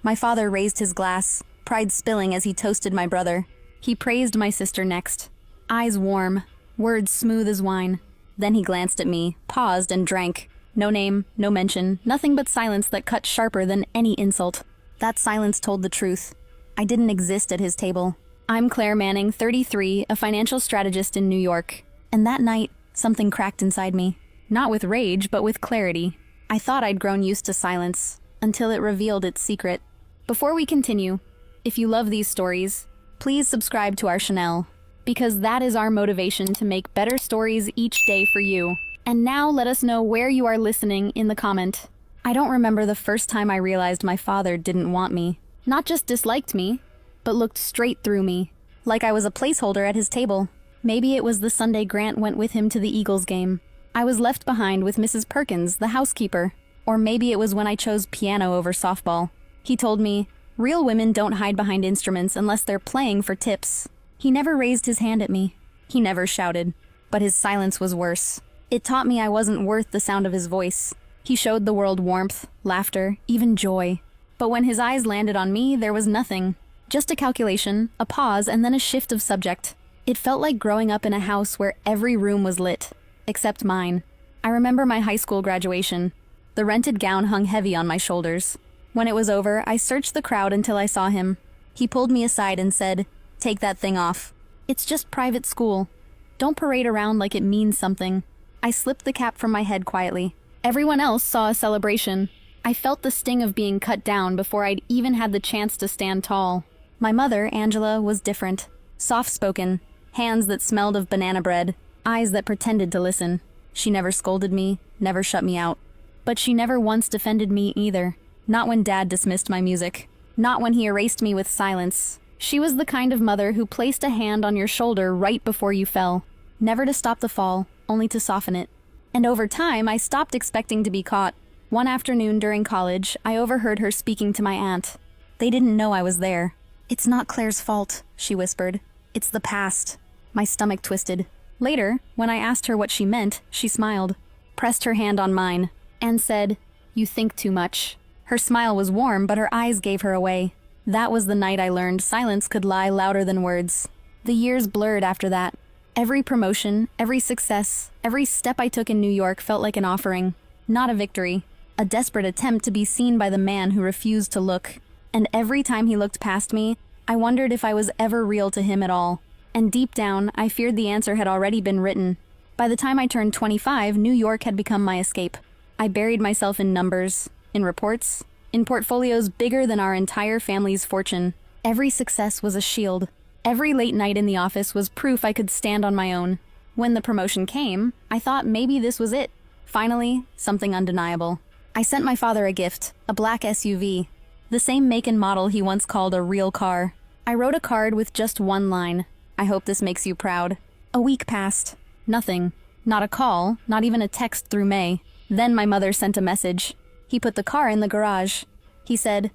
My father raised his glass, pride spilling as he toasted my brother. He praised my sister next. Eyes warm, words smooth as wine. Then he glanced at me, paused, and drank. No name, no mention, nothing but silence that cut sharper than any insult. That silence told the truth. I didn't exist at his table. I'm Clare Manning, 33, a financial strategist in New York. And that night, something cracked inside me. Not with rage, but with clarity. I thought I'd grown used to silence, until it revealed its secret. Before we continue, if you love these stories, please subscribe to our channel, because that is our motivation to make better stories each day for you. And now let us know where you are listening in the comment. I don't remember the first time I realized my father didn't want me. Not just disliked me, but looked straight through me, like I was a placeholder at his table. Maybe it was the Sunday Grant went with him to the Eagles game. I was left behind with Mrs. Perkins, the housekeeper. Or maybe it was when I chose piano over softball. He told me, real women don't hide behind instruments unless they're playing for tips. He never raised his hand at me. He never shouted. But his silence was worse. It taught me I wasn't worth the sound of his voice. He showed the world warmth, laughter, even joy. But when his eyes landed on me, there was nothing. Just a calculation, a pause, and then a shift of subject. It felt like growing up in a house where every room was lit, except mine. I remember my high school graduation. The rented gown hung heavy on my shoulders. When it was over, I searched the crowd until I saw him. He pulled me aside and said, "Take that thing off. It's just private school. Don't parade around like it means something." I slipped the cap from my head quietly. Everyone else saw a celebration. I felt the sting of being cut down before I'd even had the chance to stand tall. My mother, Angela, was different. Soft-spoken, hands that smelled of banana bread, eyes that pretended to listen. She never scolded me, never shut me out. But she never once defended me either. Not when Dad dismissed my music. Not when he erased me with silence. She was the kind of mother who placed a hand on your shoulder right before you fell. Never to stop the fall, only to soften it. And over time, I stopped expecting to be caught. One afternoon during college, I overheard her speaking to my aunt. They didn't know I was there. "It's not Claire's fault," she whispered. "It's the past." My stomach twisted. Later, when I asked her what she meant, she smiled, pressed her hand on mine, and said, "You think too much." Her smile was warm, but her eyes gave her away. That was the night I learned silence could lie louder than words. The years blurred after that. Every promotion, every success, every step I took in New York felt like an offering, not a victory. A desperate attempt to be seen by the man who refused to look. And every time he looked past me, I wondered if I was ever real to him at all. And deep down, I feared the answer had already been written. By the time I turned 25, New York had become my escape. I buried myself in numbers, in reports, in portfolios bigger than our entire family's fortune. Every success was a shield. Every late night in the office was proof I could stand on my own. When the promotion came, I thought maybe this was it. Finally, something undeniable. I sent my father a gift, a black SUV. The same make and model he once called a real car. I wrote a card with just one line. "I hope this makes you proud." A week passed. Nothing. Not a call, not even a text through May. Then my mother sent a message. He put the car in the garage. He said,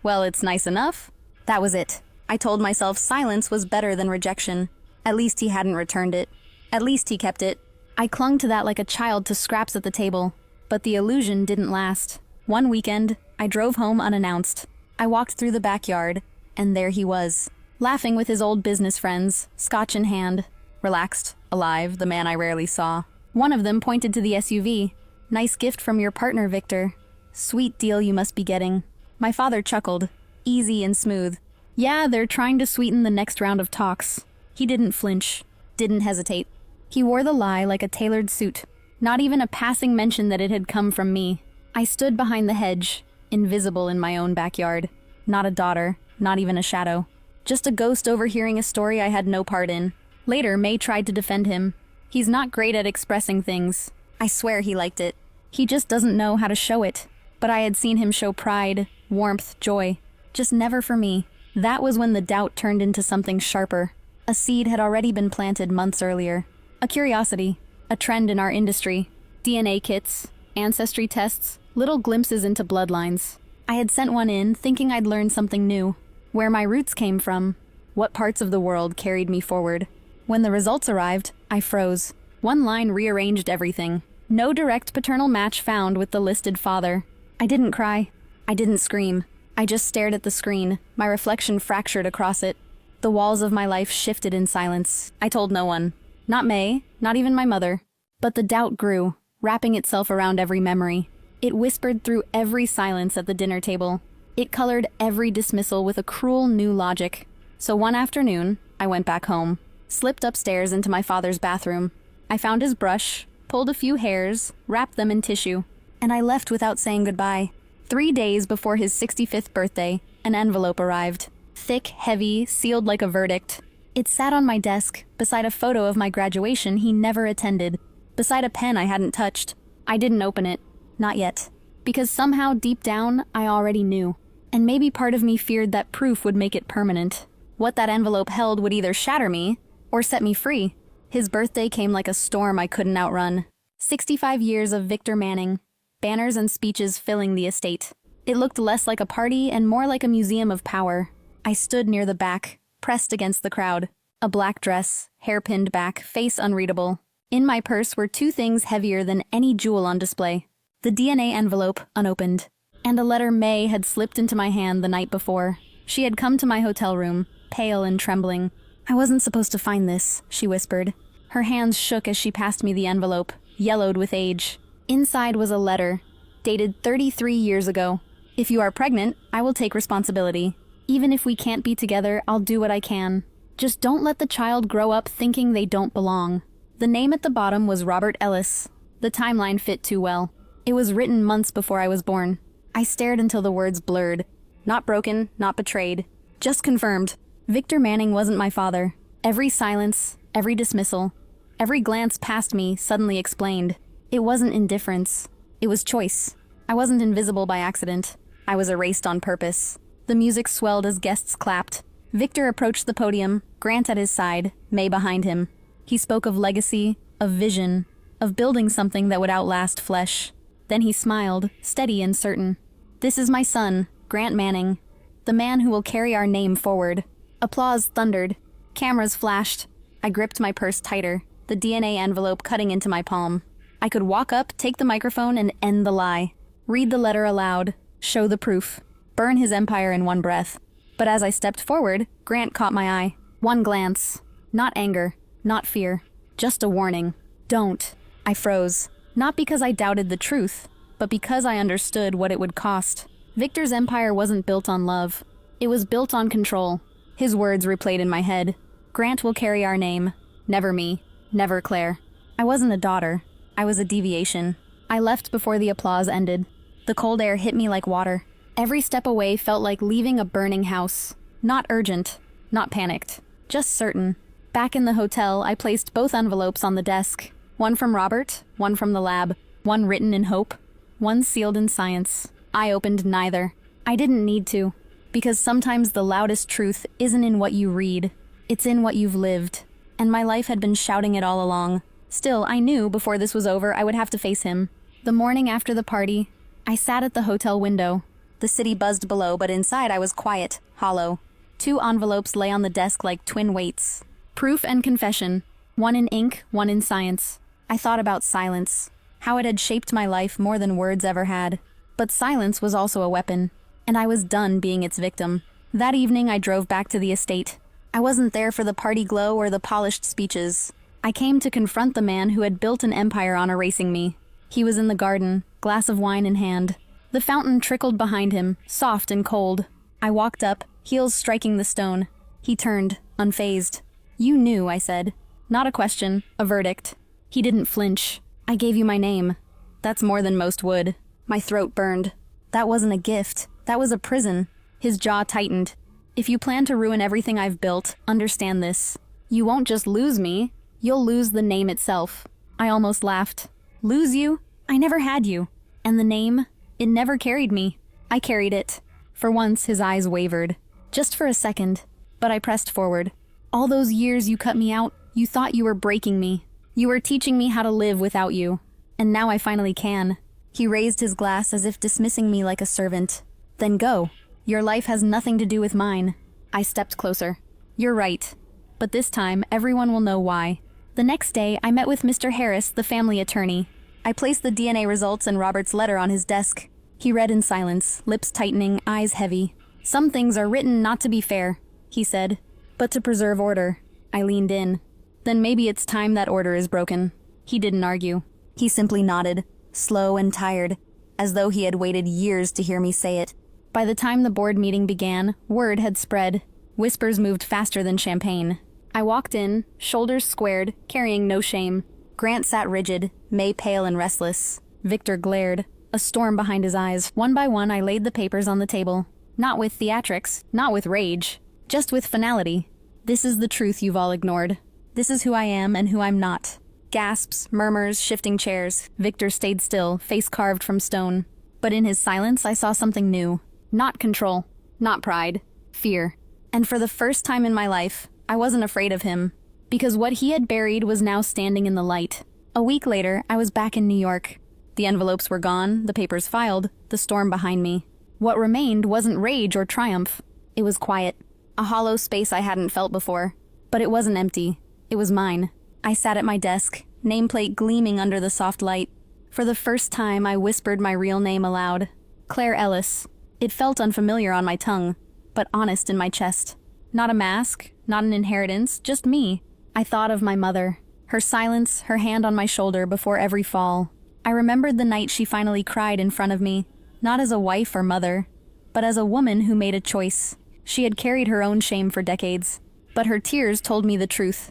"Well, it's nice enough." That was it. I told myself silence was better than rejection. At least he hadn't returned it. At least he kept it. I clung to that like a child to scraps at the table. But the illusion didn't last. One weekend, I drove home unannounced. I walked through the backyard, and there he was, laughing with his old business friends, scotch in hand. Relaxed, alive, the man I rarely saw. One of them pointed to the SUV. "Nice gift from your partner, Victor. Sweet deal you must be getting." My father chuckled, easy and smooth. "Yeah, they're trying to sweeten the next round of talks." He didn't flinch, didn't hesitate. He wore the lie like a tailored suit. Not even a passing mention that it had come from me. I stood behind the hedge, invisible in my own backyard. Not a daughter, not even a shadow. Just a ghost overhearing a story I had no part in. Later, May tried to defend him. "He's not great at expressing things." I swear he liked it. "He just doesn't know how to show it." But I had seen him show pride, warmth, joy. Just never for me. That was when the doubt turned into something sharper. A seed had already been planted months earlier. A curiosity. A trend in our industry. DNA kits, ancestry tests, little glimpses into bloodlines. I had sent one in, thinking I'd learn something new. Where my roots came from. What parts of the world carried me forward. When the results arrived, I froze. One line rearranged everything. No direct paternal match found with the listed father. I didn't cry. I didn't scream. I just stared at the screen, my reflection fractured across it. The walls of my life shifted in silence. I told no one. Not May, not even my mother. But the doubt grew, wrapping itself around every memory. It whispered through every silence at the dinner table. It colored every dismissal with a cruel new logic. So one afternoon, I went back home, slipped upstairs into my father's bathroom. I found his brush, pulled a few hairs, wrapped them in tissue, and I left without saying goodbye. 3 days before his 65th birthday, an envelope arrived. Thick, heavy, sealed like a verdict. It sat on my desk, beside a photo of my graduation he never attended, beside a pen I hadn't touched. I didn't open it. Not yet. Because somehow, deep down, I already knew. And maybe part of me feared that proof would make it permanent. What that envelope held would either shatter me, or set me free. His birthday came like a storm I couldn't outrun. 65 years of Victor Manning. Banners and speeches filling the estate. It looked less like a party and more like a museum of power. I stood near the back, pressed against the crowd. A black dress, hair pinned back, face unreadable. In my purse were 2 things heavier than any jewel on display. The DNA envelope, unopened. And a letter May had slipped into my hand the night before. She had come to my hotel room, pale and trembling. "I wasn't supposed to find this," she whispered. Her hands shook as she passed me the envelope, yellowed with age. Inside was a letter, dated 33 years ago. "If you are pregnant, I will take responsibility. Even if we can't be together, I'll do what I can. Just don't let the child grow up thinking they don't belong." The name at the bottom was Robert Ellis. The timeline fit too well. It was written months before I was born. I stared until the words blurred. Not broken, not betrayed. Just confirmed. Victor Manning wasn't my father. Every silence, every dismissal, every glance past me suddenly explained. It wasn't indifference. It was choice. I wasn't invisible by accident. I was erased on purpose. The music swelled as guests clapped. Victor approached the podium, Grant at his side, May behind him. He spoke of legacy, of vision, of building something that would outlast flesh. Then he smiled, steady and certain. "This is my son, Grant Manning, the man who will carry our name forward." Applause thundered. Cameras flashed. I gripped my purse tighter, the DNA envelope cutting into my palm. I could walk up, take the microphone, and end the lie. Read the letter aloud, show the proof, burn his empire in one breath. But as I stepped forward, Grant caught my eye. One glance. Not anger, not fear. Just a warning. Don't. I froze. Not because I doubted the truth, but because I understood what it would cost. Victor's empire wasn't built on love. It was built on control. His words replayed in my head. "Grant will carry our name. Never me. Never Claire." I wasn't a daughter. I was a deviation. I left before the applause ended. The cold air hit me like water. Every step away felt like leaving a burning house. Not urgent, not panicked, just certain. Back in the hotel, I placed both envelopes on the desk. One from Robert, one from the lab. One written in hope, one sealed in science. I opened neither. I didn't need to. Because sometimes the loudest truth isn't in what you read. It's in what you've lived. And my life had been shouting it all along. Still, I knew before this was over I would have to face him. The morning after the party, I sat at the hotel window. The city buzzed below, but inside I was quiet, hollow. 2 envelopes lay on the desk like twin weights. Proof and confession. One in ink, one in science. I thought about silence. How it had shaped my life more than words ever had. But silence was also a weapon. And I was done being its victim. That evening I drove back to the estate. I wasn't there for the party glow or the polished speeches. I came to confront the man who had built an empire on erasing me. He was in the garden, glass of wine in hand. The fountain trickled behind him, soft and cold. I walked up, heels striking the stone. He turned, unfazed. "You knew," I said. Not a question, a verdict. He didn't flinch. "I gave you my name." That's more than most would. My throat burned. That wasn't a gift. That was a prison. His jaw tightened. "If you plan to ruin everything I've built, understand this. You won't just lose me. You'll lose the name itself." I almost laughed. "Lose you? I never had you. And the name? It never carried me. I carried it." For once, his eyes wavered. Just for a second. But I pressed forward. "All those years you cut me out, you thought you were breaking me. You were teaching me how to live without you. And now I finally can." He raised his glass as if dismissing me like a servant. "Then go. Your life has nothing to do with mine." I stepped closer. "You're right. But this time, everyone will know why." The next day, I met with Mr. Harris, the family attorney. I placed the DNA results and Robert's letter on his desk. He read in silence, lips tightening, eyes heavy. "Some things are written not to be fair," he said, "but to preserve order." I leaned in. "Then maybe it's time that order is broken." He didn't argue. He simply nodded, slow and tired, as though he had waited years to hear me say it. By the time the board meeting began, word had spread. Whispers moved faster than champagne. I walked in, shoulders squared, carrying no shame. Grant sat rigid, May pale and restless. Victor glared, a storm behind his eyes. One by one, I laid the papers on the table. Not with theatrics, not with rage, just with finality. "This is the truth you've all ignored. This is who I am and who I'm not." Gasps, murmurs, shifting chairs. Victor stayed still, face carved from stone. But in his silence, I saw something new. Not control, not pride, fear. And for the first time in my life, I wasn't afraid of him, because what he had buried was now standing in the light. A week later, I was back in New York. The envelopes were gone, the papers filed, the storm behind me. What remained wasn't rage or triumph. It was quiet, a hollow space I hadn't felt before. But it wasn't empty. It was mine. I sat at my desk, nameplate gleaming under the soft light. For the first time, I whispered my real name aloud. Clare Ellis. It felt unfamiliar on my tongue, but honest in my chest. Not a mask, not an inheritance, just me. I thought of my mother, her silence, her hand on my shoulder before every fall. I remembered the night she finally cried in front of me, not as a wife or mother, but as a woman who made a choice. She had carried her own shame for decades, but her tears told me the truth.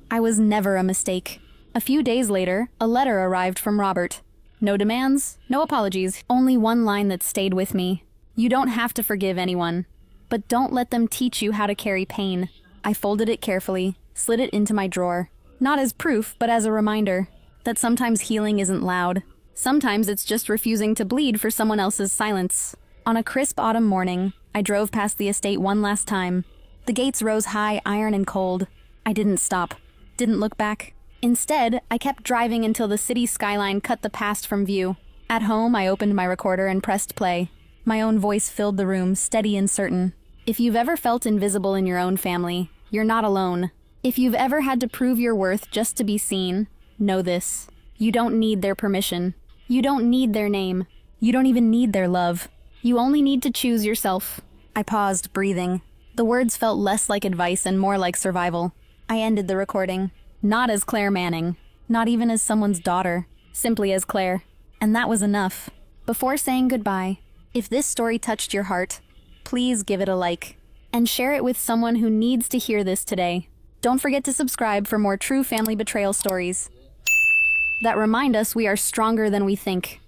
I was never a mistake. A few days later, a letter arrived from Robert. No demands, no apologies, only one line that stayed with me. "You don't have to forgive anyone, but don't let them teach you how to carry pain." I folded it carefully, slid it into my drawer. Not as proof, but as a reminder that sometimes healing isn't loud. Sometimes it's just refusing to bleed for someone else's silence. On a crisp autumn morning, I drove past the estate one last time. The gates rose high, iron and cold. I didn't stop, didn't look back. Instead, I kept driving until the city skyline cut the past from view. At home, I opened my recorder and pressed play. My own voice filled the room, steady and certain. If you've ever felt invisible in your own family, you're not alone. If you've ever had to prove your worth just to be seen, know this. You don't need their permission. You don't need their name. You don't even need their love. You only need to choose yourself. I paused, breathing. The words felt less like advice and more like survival. I ended the recording. Not as Clare Manning. Not even as someone's daughter. Simply as Clare. And that was enough. Before saying goodbye, if this story touched your heart, please give it a like. And share it with someone who needs to hear this today. Don't forget to subscribe for more true family betrayal stories that remind us we are stronger than we think.